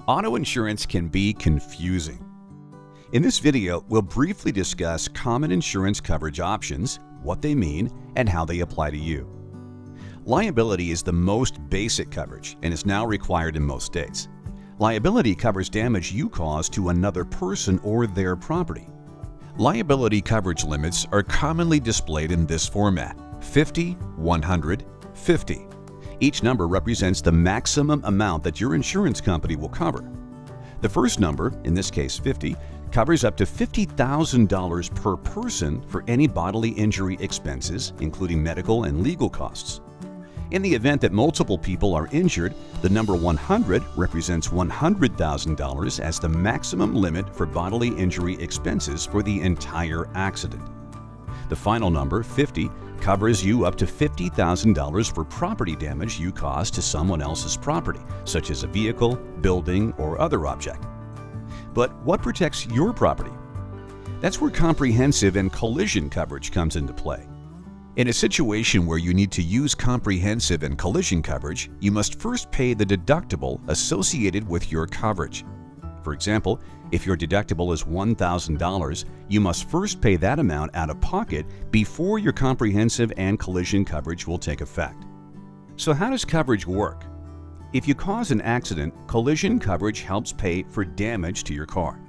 Auto insurance can be confusing. In this video, we'll briefly discuss common insurance coverage options, what they mean, and how they apply to you. Liability is the most basic coverage and is now required in most states. Liability covers damage you cause to another person or their property. Liability coverage limits are commonly displayed in this format: 50, 100, 50. Each number represents the maximum amount that your insurance company will cover. The first number, in this case 50, covers up to $50,000 per person for any bodily injury expenses, including medical and legal costs. In the event that multiple people are injured, the number 100 represents $100,000 as the maximum limit for bodily injury expenses for the entire accident. The final number, 50, covers you up to $50,000 for property damage you cause to someone else's property, such as a vehicle, building, or other object. But what protects your property? That's where comprehensive and collision coverage comes into play. In a situation where you need to use comprehensive and collision coverage, you must first pay the deductible associated with your coverage. For example, if your deductible is $1,000, you must first pay that amount out of pocket before your comprehensive and collision coverage will take effect. So how does coverage work? If you cause an accident, collision coverage helps pay for damage to your car.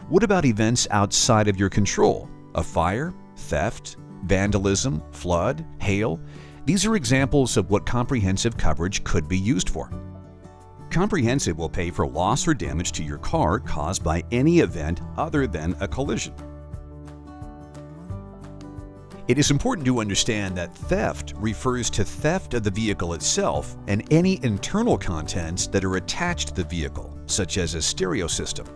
What about events outside of your control? A fire, theft, vandalism, flood, hail? These are examples of what comprehensive coverage could be used for. Comprehensive will pay for loss or damage to your car caused by any event other than a collision. It is important to understand that theft refers to theft of the vehicle itself and any internal contents that are attached to the vehicle, such as a stereo system.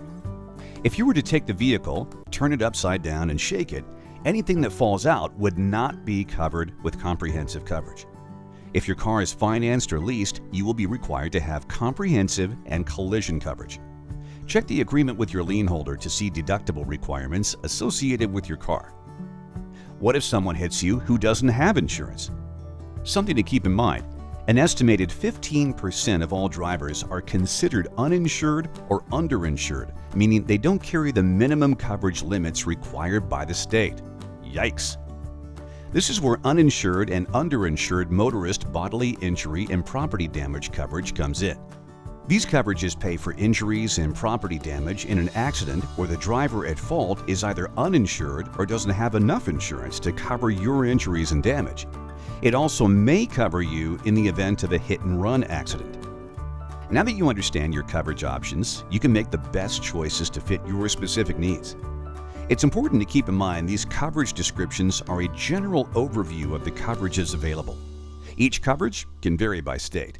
If you were to take the vehicle, turn it upside down and shake it, anything that falls out would not be covered with comprehensive coverage. If your car is financed or leased, you will be required to have comprehensive and collision coverage. Check the agreement with your lien holder to see deductible requirements associated with your car. What if someone hits you who doesn't have insurance? Something to keep in mind: an estimated 15% of all drivers are considered uninsured or underinsured, meaning they don't carry the minimum coverage limits required by the state. Yikes! This is where uninsured and underinsured motorist bodily injury and property damage coverage comes in. These coverages pay for injuries and property damage in an accident where the driver at fault is either uninsured or doesn't have enough insurance to cover your injuries and damage. It also may cover you in the event of a hit-and-run accident. Now that you understand your coverage options, you can make the best choices to fit your specific needs. It's important to keep in mind these coverage descriptions are a general overview of the coverages available. Each coverage can vary by state.